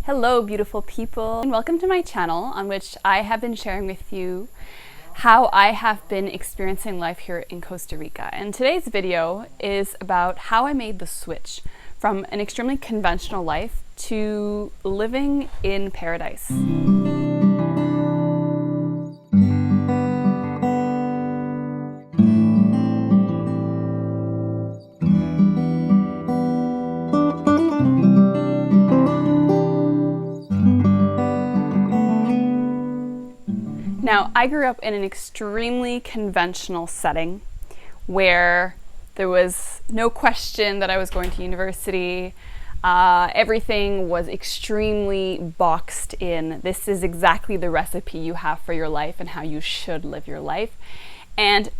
Hello beautiful people, and welcome to my channel on which I have been sharing with you how I have been experiencing life here in Costa Rica. And today's video is about how I made the switch from an extremely conventional life to living in paradise. Now, I grew up in an extremely conventional setting where there was no question that I was going to university. Everything was extremely boxed in. This is exactly the recipe you have for your life and how you should live your life. And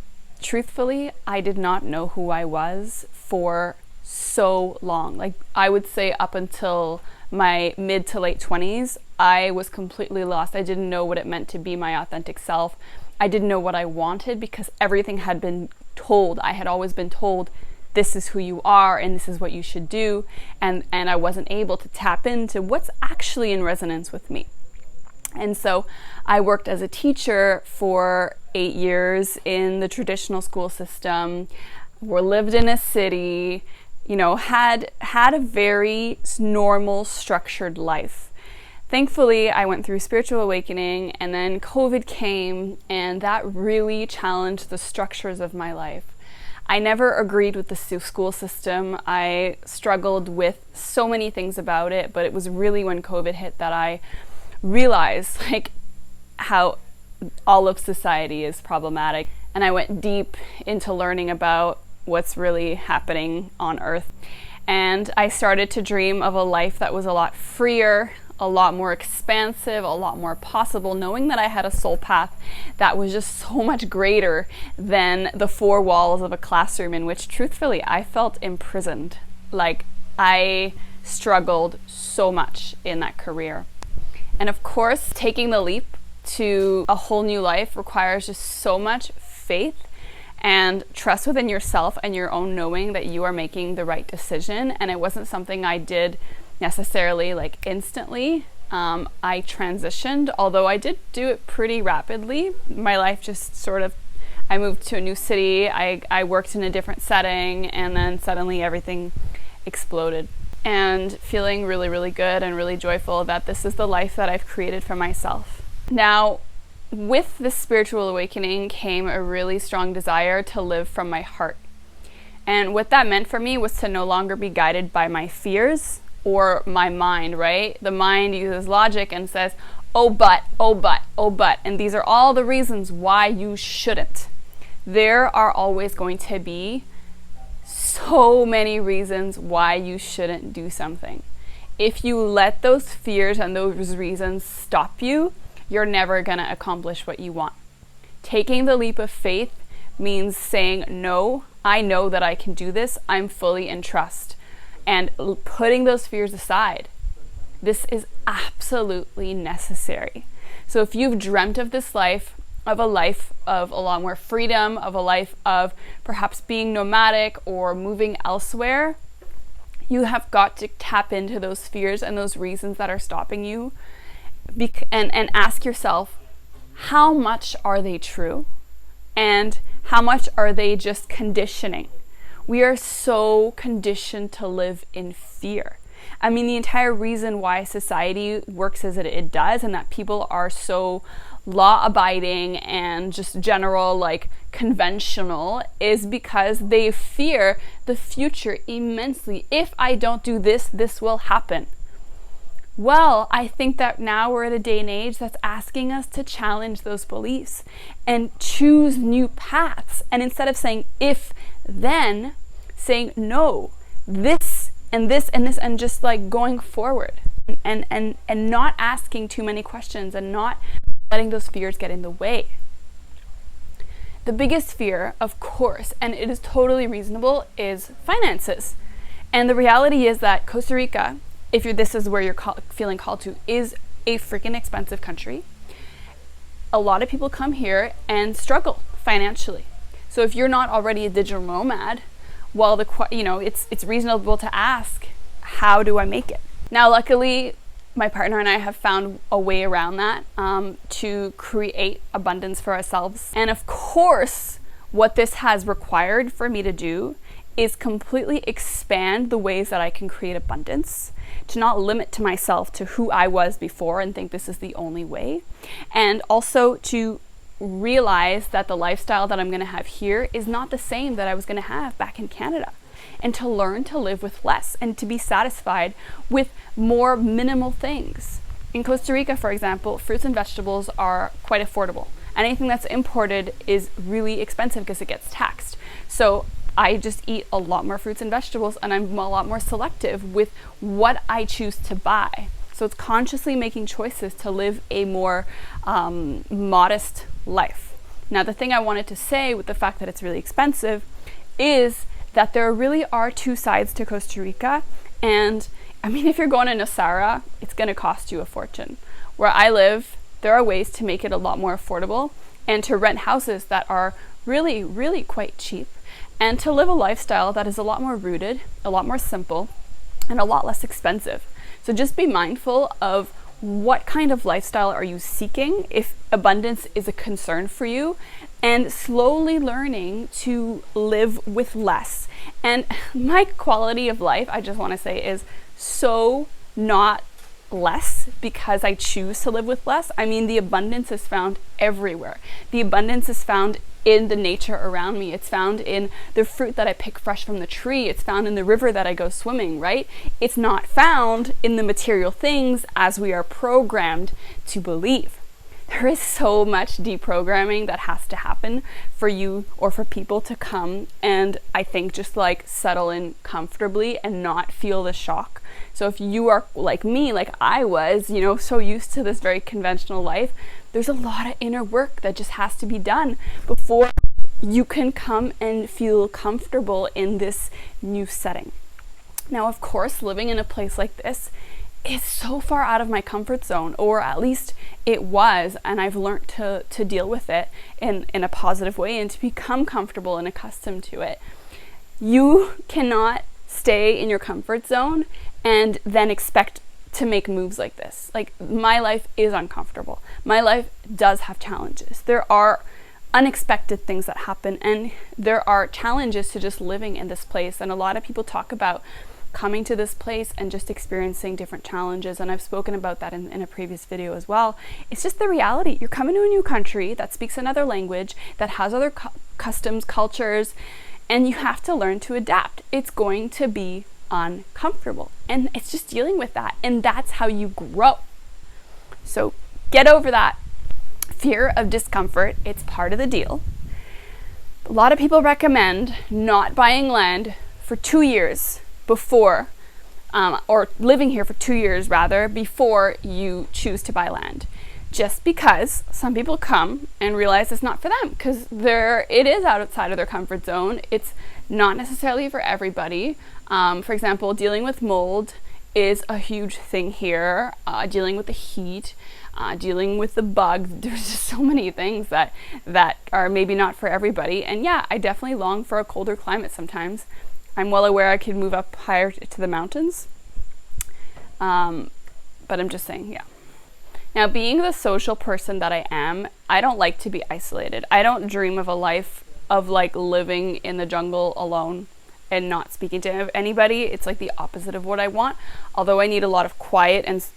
truthfully, I did not know who I was for so long. Like, I would say up until my mid to late 20s, I was completely lost. I didn't know what it meant to be my authentic self. I didn't know what I wanted because everything had been told. I had always been told, this is who you are and this is what you should do. And I wasn't able to tap into what's actually in resonance with me. And so I worked as a teacher for 8 years in the traditional school system. We lived in a city, had a very normal, structured life. Thankfully, I went through spiritual awakening, and then COVID came, and that really challenged the structures of my life. I never agreed with the school system. I struggled with so many things about it, but it was really when COVID hit that I realized how all of society is problematic. And I went deep into learning about what's really happening on Earth. And I started to dream of a life that was a lot freer, a lot more expansive, a lot more possible, knowing that I had a soul path that was just so much greater than the four walls of a classroom in which, truthfully, I felt imprisoned. Like, I struggled so much in that career. And of course, taking the leap to a whole new life requires just so much faith and trust within yourself and your own knowing that you are making the right decision. And it wasn't something I did necessarily instantly. I transitioned, although I did do it pretty rapidly. My life just I moved to a new city, I worked in a different setting, and then suddenly everything exploded. And feeling really, really good and really joyful that this is the life that I've created for myself. Now, with this spiritual awakening came a really strong desire to live from my heart. And what that meant for me was to no longer be guided by my fears or my mind, right? The mind uses logic and says, oh but, oh but, oh but. And these are all the reasons why you shouldn't. There are always going to be so many reasons why you shouldn't do something. If you let those fears and those reasons stop you, you're never gonna accomplish what you want. Taking the leap of faith means saying, no, I know that I can do this. I'm fully in trust. And putting those fears aside. This is absolutely necessary. So if you've dreamt of this life, of a life of a lot more freedom, of a life of perhaps being nomadic or moving elsewhere, you have got to tap into those fears and those reasons that are stopping you and ask yourself, how much are they true? And how much are they just conditioning? We are so conditioned to live in fear. I mean, the entire reason why society works as it does and that people are so law-abiding and just general, conventional, is because they fear the future immensely. If I don't do this, this will happen. Well, I think that now we're at a day and age that's asking us to challenge those beliefs and choose new paths. And instead of saying if, then, saying no, this and this and this, and just going forward and not asking too many questions and not letting those fears get in the way. The biggest fear, of course, and it is totally reasonable, is finances. And the reality is that Costa Rica, if this is where you're feeling called to, is a freaking expensive country. A lot of people come here and struggle financially. So if you're not already a digital nomad, it's reasonable to ask, how do I make it? Now, luckily, my partner and I have found a way around that to create abundance for ourselves. And of course, what this has required for me to do is completely expand the ways that I can create abundance, to not limit to myself to who I was before and think this is the only way. And also to realize that the lifestyle that I'm going to have here is not the same that I was going to have back in Canada. And to learn to live with less and to be satisfied with more minimal things. In Costa Rica, for example, fruits and vegetables are quite affordable. Anything that's imported is really expensive because it gets taxed. So I just eat a lot more fruits and vegetables, and I'm a lot more selective with what I choose to buy. So it's consciously making choices to live a more modest life. Now, the thing I wanted to say with the fact that it's really expensive is that there really are two sides to Costa Rica. And I mean, if you're going to Nosara, it's going to cost you a fortune. Where I live, there are ways to make it a lot more affordable and to rent houses that are really, really quite cheap, and to live a lifestyle that is a lot more rooted, a lot more simple, and a lot less expensive. So just be mindful of what kind of lifestyle are you seeking if abundance is a concern for you, and slowly learning to live with less. And my quality of life, I just want to say, is so not less because I choose to live with less. I mean, the abundance is found everywhere. The abundance is found in the nature around me. It's found in the fruit that I pick fresh from the tree. It's found in the river that I go swimming, right? It's not found in the material things as we are programmed to believe. There is so much deprogramming that has to happen for you or for people to come and I think just like settle in comfortably and not feel the shock. So if you are like me, like I was, so used to this very conventional life, there's a lot of inner work that just has to be done before you can come and feel comfortable in this new setting. Now, of course, living in a place like this is so far out of my comfort zone, or at least it was, and I've learned to deal with it in a positive way and to become comfortable and accustomed to it. You cannot stay in your comfort zone and then expect to make moves like this. Like, my life is uncomfortable. My life does have challenges. There are unexpected things that happen, and there are challenges to just living in this place. And a lot of people talk about coming to this place and just experiencing different challenges, and I've spoken about that in a previous video as well. It's just the reality. You're coming to a new country that speaks another language, that has other customs, cultures, and you have to learn to adapt. It's going to be uncomfortable, and it's just dealing with that, and that's how you grow. So get over that fear of discomfort. It's part of the deal. A lot of people recommend not buying land for 2 years before, or living here for 2 years rather, before you choose to buy land. Just because some people come and realize it's not for them, because it is outside of their comfort zone. It's not necessarily for everybody. For example, dealing with mold is a huge thing here. Dealing with the heat, dealing with the bugs. There's just so many things that are maybe not for everybody. And yeah, I definitely long for a colder climate sometimes. I'm well aware I could move up higher to the mountains. But I'm just saying, yeah. Now, being the social person that I am, I don't like to be isolated. I don't dream of a life of like living in the jungle alone and not speaking to anybody. It's like the opposite of what I want. Although I need a lot of quietness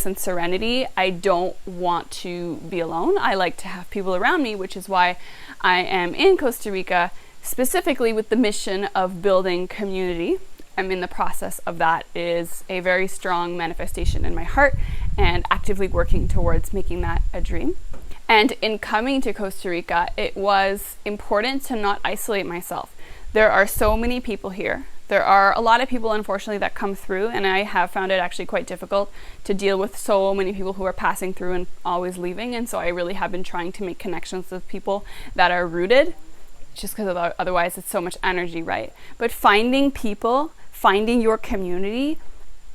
and serenity, I don't want to be alone. I like to have people around me, which is why I am in Costa Rica, specifically with the mission of building community. I'm in the process of that. It is a very strong manifestation in my heart and actively working towards making that a dream. And in coming to Costa Rica, it was important to not isolate myself. There are so many people here. There are a lot of people, unfortunately, that come through, and I have found it actually quite difficult to deal with so many people who are passing through and always leaving. And so I really have been trying to make connections with people that are rooted, just because otherwise it's so much energy, right? But finding people, finding your community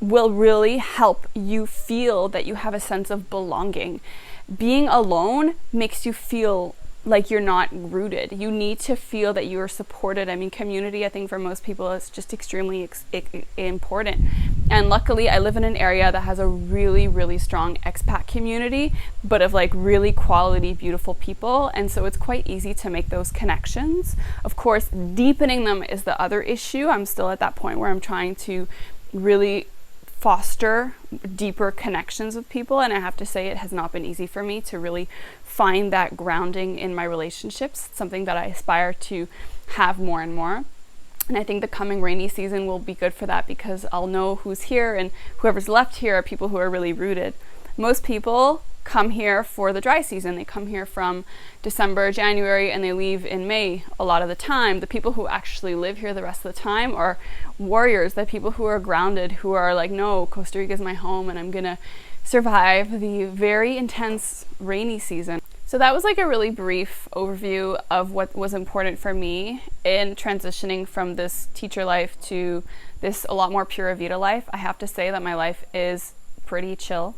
will really help you feel that you have a sense of belonging. Being alone makes you feel like you're not rooted. You need to feel that you are supported. I mean, community, I think for most people is just extremely important. And luckily I live in an area that has a really, really strong expat community, but of like really quality, beautiful people. And so it's quite easy to make those connections. Of course, deepening them is the other issue. I'm still at that point where I'm trying to really foster deeper connections with people, and I have to say it has not been easy for me to really find that grounding in my relationships. It's something that I aspire to have more and more, and I think the coming rainy season will be good for that, because I'll know who's here, and whoever's left here are people who are really rooted. Most people come here for the dry season. They come here from December, January, and they leave in May a lot of the time. The people who actually live here the rest of the time are warriors, the people who are grounded, who are like, no, Costa Rica is my home and I'm gonna survive the very intense rainy season. So that was like a really brief overview of what was important for me in transitioning from this teacher life to this a lot more Pura Vida life. I have to say that my life is pretty chill.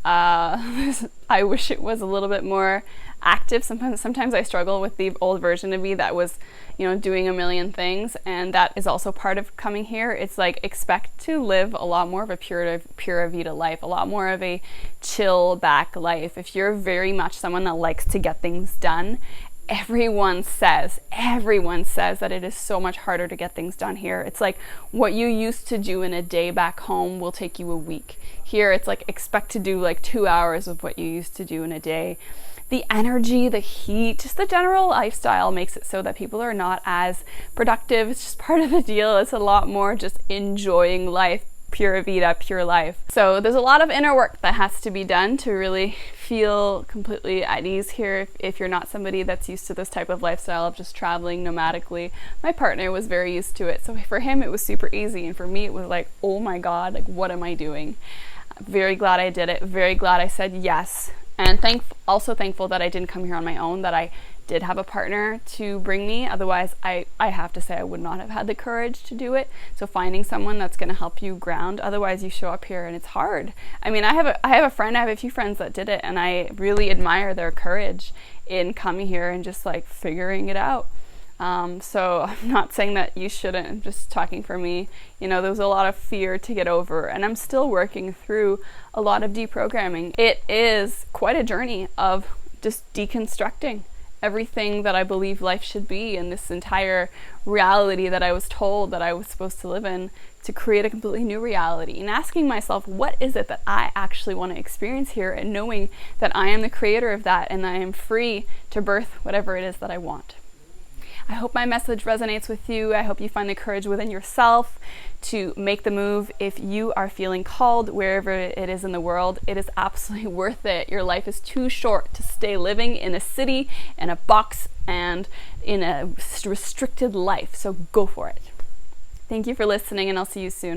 I wish it was a little bit more active. Sometimes I struggle with the old version of me that was, doing a million things, and that is also part of coming here. It's like, expect to live a lot more of a Pura Vida life, a lot more of a chill back life. If you're very much someone that likes to get things done, everyone says that it is so much harder to get things done here. It's like what you used to do in a day back home will take you a week. Here it's like, expect to do like 2 hours of what you used to do in a day. The energy, the heat, just the general lifestyle makes it so that people are not as productive. It's just part of the deal. It's a lot more just enjoying life, Pura Vida, pure life. So there's a lot of inner work that has to be done to really feel completely at ease here if you're not somebody that's used to this type of lifestyle of just traveling nomadically. My partner was very used to it, so for him it was super easy, and for me it was like, oh my god, like what am I doing? Very glad I did it, very glad I said yes, and also thankful that I didn't come here on my own, that I did have a partner to bring me. Otherwise, I have to say I would not have had the courage to do it. So finding someone that's going to help you ground. Otherwise, you show up here and it's hard. I mean, I have a few friends that did it, and I really admire their courage in coming here and just like figuring it out. So I'm not saying that you shouldn't. I'm just talking for me. There was a lot of fear to get over, and I'm still working through a lot of deprogramming. It is quite a journey of just deconstructing everything that I believe life should be, and this entire reality that I was told that I was supposed to live in, to create a completely new reality, and asking myself, what is it that I actually want to experience here, and knowing that I am the creator of that, and I am free to birth whatever it is that I want. I hope my message resonates with you. I hope you find the courage within yourself to make the move. If you are feeling called wherever it is in the world, it is absolutely worth it. Your life is too short to stay living in a city, in a box, and in a restricted life. So go for it. Thank you for listening, and I'll see you soon.